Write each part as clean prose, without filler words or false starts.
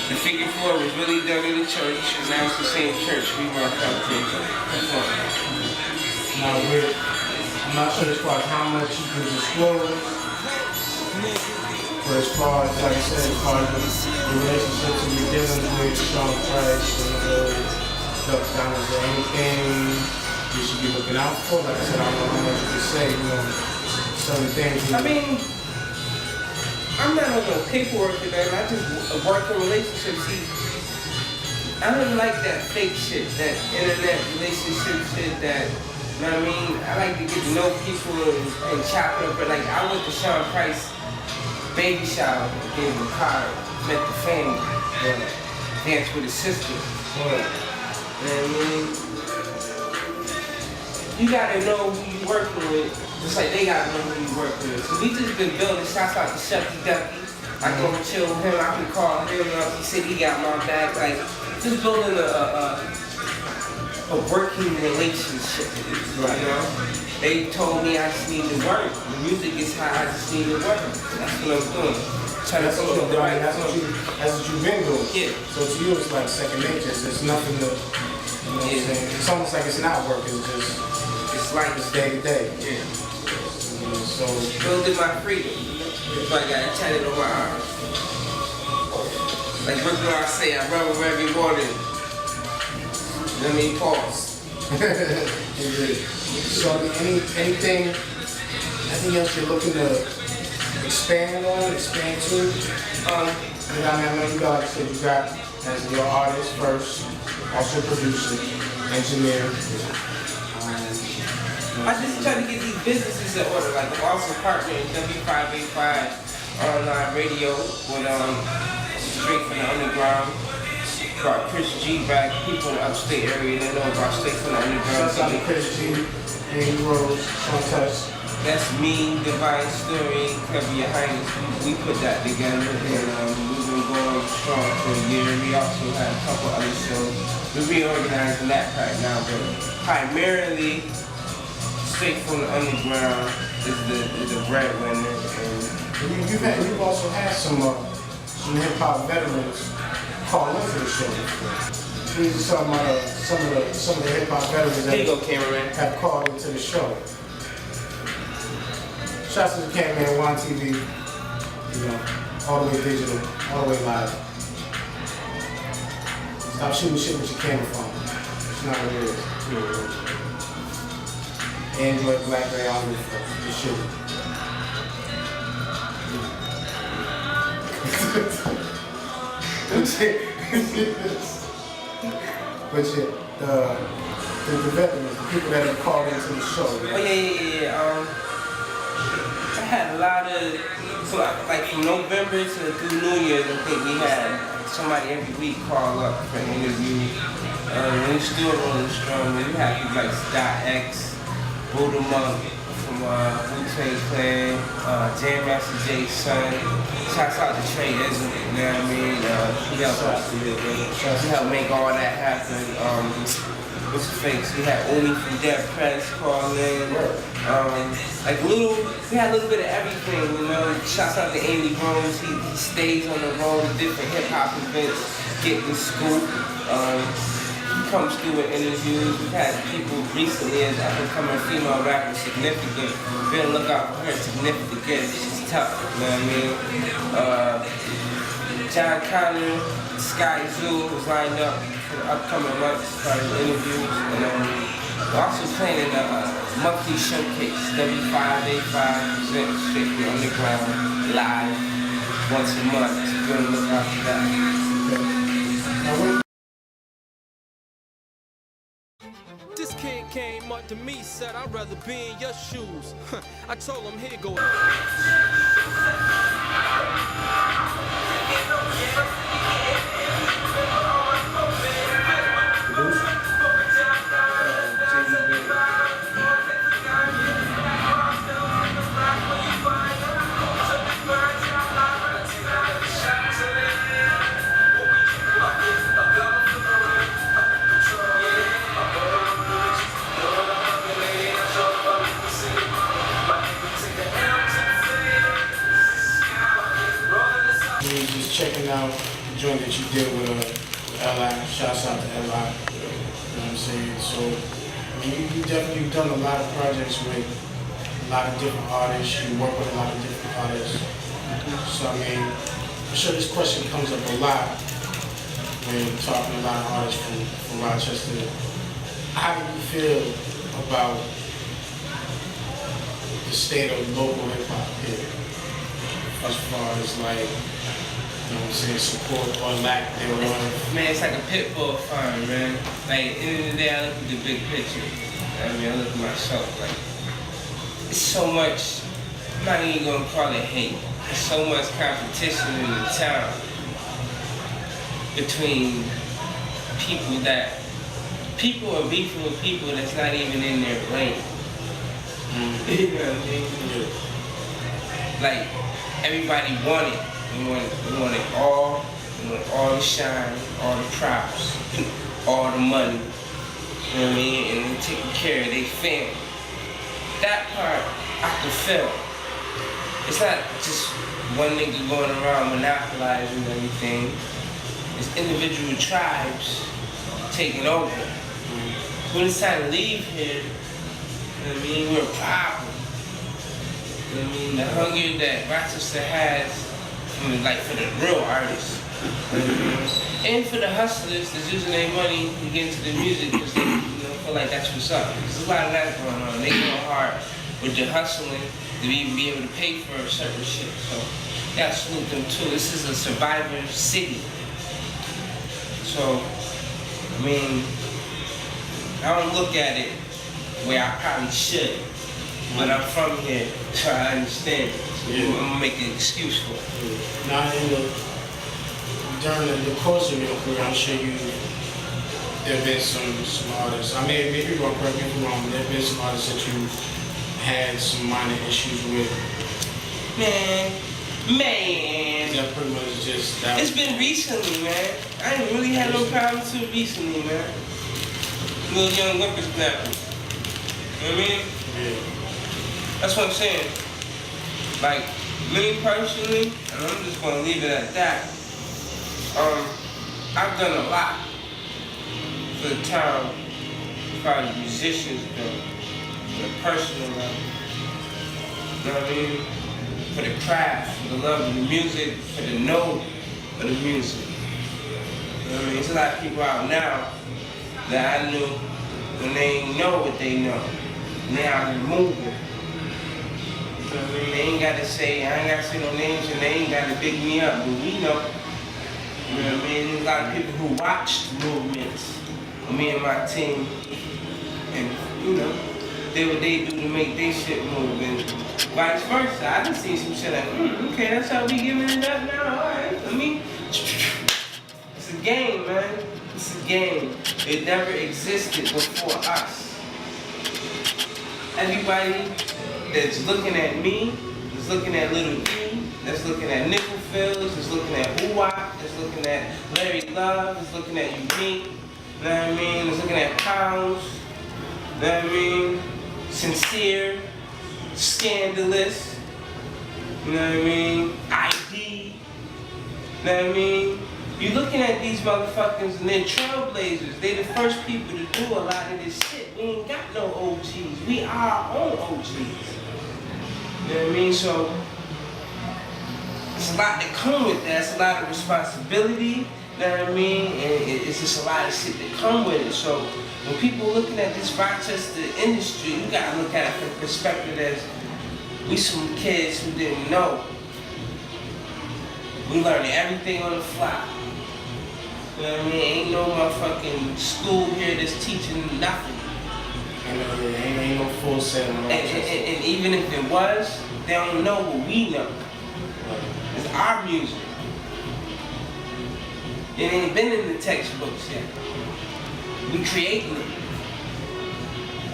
The figure 4 was really done in the church, and now it's the same church we were out to. Now, I'm not sure as far as how much you can disclose, but as far as, like I said, as far as the relationships that you're dealing with, Sean Price, and Duck Down, is there anything you should be looking out for? Like I said, I don't know how much you can say, certain things. I mean, I'm not on no paperwork or nothing. I just work in relationships. See, I don't like that fake shit, that internet relationship shit, that, you know what I mean? I like to get to know people and chop it up, but like, I went to Sean Price baby shower, gave him a card, met the family, danced with his sister. You know what I mean? You gotta know who you working with, just like they gotta know who you working with. So we just been building, shouts out to Shucky Ducky. I go and chill with him, I can call him up, he said he got my back. Like, just building a working relationship, you know? They told me I just need to work. The music is how I just need to work. That's what I'm doing. That's what you're doing. That's what you've been doing. Yeah. So to you, it's like second nature. It's nothing to, you know what I'm saying? It's almost like it's not working. It's like it's day to day. Yeah. So building my freedom. If I got tatted on my arm. Like what do I say? I rub every morning. Let me pause. So anything else you're looking to expand to? I know you got, like I said, you got as your artist first, also producer, engineer. I just try to get these businesses in order, like the Boston partner in W585 online radio with straight from the underground. Brought Chris G back, people in the upstate area, they know about straight from the underground. Shouts out to Chris G, Andy Rose, Sean Touch. That's me, Divine Story, Cover Your Highness. We put that together, and we've been going strong for a year. We also had a couple other shows. We're reorganizing that right now, but primarily, straight from the underground is the breadwinner. You've also had some hip hop veterans call into the show. These are some of the hip hop veterans that have called into the show. Shouts to the cameraman, One TV, all the way digital, all the way live. Stop shooting shit with your camera phone. It's not what it is. Android, BlackBerry, all the fuck. Just shoot. But yeah, the veterans, the people that have called into the show. Oh yeah. I had a lot of, so like from November through New Year's, I think we had somebody every week call up for an interview. We still rolling strong. We had people like Scott X, Buddha Monk from Wu-Tang Clan, Jam Master Jay's son. Shouts out to Trey Ism, you know what I mean? He helped make all that happen. What's the face? We had Oni from Dead Press call in. We had a little bit of everything, you know. Shouts out to Andy Rose. He stays on the road to different hip hop events, getting the scoop. He comes through with interviews. We've had people recently as up and coming female rapper Significant. Be on the lookout for her Significant. She's tough, you know what I mean? John Connor, Sky Zoo was lined up for the upcoming months as far as interviews. And we're also planning a monthly showcase, W585 presents Straight from the Underground live once a month. So be on the lookout for that. This kid came up to me, said I'd rather be in your shoes. I told him here go. joint that you did with L.I. Shouts out to L.I. You know what I'm saying? So, I mean, you definitely done a lot of projects with a lot of different artists. You work with a lot of different artists. So, I mean, I'm sure this question comes up a lot when talking to a lot of artists from Rochester. How do you feel about the state of local hip-hop here? As far as like, you know what I'm saying, support or lack thereof. Man, it's like a pit bull farm, man. Like, at the end of the day, I look at the big picture. I mean, I look at myself, like, it's so much, I'm not even gonna call it hate. There's so much competition in the town between people are beefing with people that's not even in their lane. You know what I mean? Like, everybody want it. We want it all. We want all the shine, all the props, all the money. You know what I mean? And they're taking care of their family. That part, I can feel. It's not just one nigga going around monopolizing everything. It's individual tribes taking over. When it's time to leave here, you know what I mean, we're a problem. You know what I mean? The hunger that Rochester has, for the real artists. You know what I mean? And for the hustlers that's using their money to get into the music because they feel like that's what's up. There's a lot of that going on. They go hard with the hustling to even be able to pay for certain shit. So, yeah, salute them too. This is a survivor city. So, I mean, I don't look at it where I probably should, but I'm from here, so I understand it. So I'm gonna make an excuse for it. Now, during the course of your career, I'm sure there have been some artists. I mean, maybe you're gonna correct me if I'm wrong, but there have been some artists that you had some minor issues with. Man. That pretty much just that. It's been recently, man. I ain't really had no problems too recently, man. Little young whippersnapper. You know what I mean? Yeah. That's what I'm saying. Like, me personally, and I'm just gonna leave it at that. I've done a lot for the town, as far as musicians go, for the personal level. You know what I mean? For the craft, for the love of the music, for the know of the music. You know what I mean? There's a lot of people out now that I knew when they ain't know what they know. And they out here moving. You know what I mean? They ain't gotta say, I ain't gotta say no names and they ain't gotta big me up, but we know. You know what I mean? There's a lot of people who watched movements with me and my team. And, you know, did what they do to make their shit move. And vice versa. I done seen some shit like, okay, that's how we giving it up now. Alright, I mean, it's a game, man. It's a game. It never existed before us. Everybody that's looking at me, that's looking at Little E, that's looking at Nickel Fields, that's looking at Woo-Wop, that's looking at Larry Love, that's looking at Unique, you know what I mean? That's looking at Pounds, you know what I mean? Sincere, Scandalous, you know what I mean? ID, you know what I mean? You're looking at these motherfuckers and they're trailblazers. They're the first people to do a lot of this shit. We ain't got no OGs. We are our own OGs. You know what I mean? So, it's a lot that come with that. It's a lot of responsibility, you know what I mean? And it's just a lot of shit that come with it. So, when people looking at this Rochester industry, you gotta look at it from the perspective as we some kids who didn't know. We learned everything on the fly. You know what I mean? Ain't no motherfucking school here that's teaching nothing. Ain't no full set. And even if it was, they don't know what we know. It's our music. It ain't been in the textbooks yet. We creating it.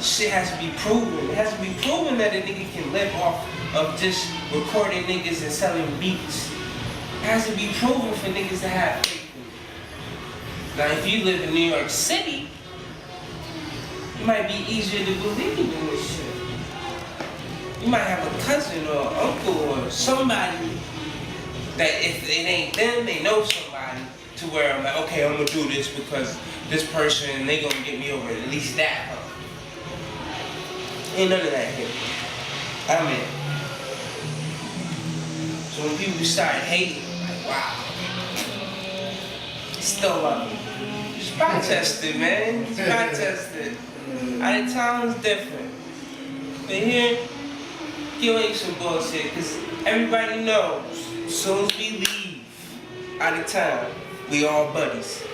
Shit has to be proven. It has to be proven that a nigga can live off of just recording niggas and selling beats. It has to be proven for niggas to have faith in it. Now, if you live in New York City, it might be easier to believe in this shit. You might have a cousin or uncle or somebody that if it ain't them, they know somebody to where I'm like, okay, I'm gonna do this because this person, they gonna get me over at least that hump. Ain't none of that here. I'm in. So when people start hating, I'm like, wow. Still love me. Spot tested, man. Spot tested. Out of town is different. But here, you ain't some bullshit, because everybody knows, as soon as we leave out of town, we all buddies.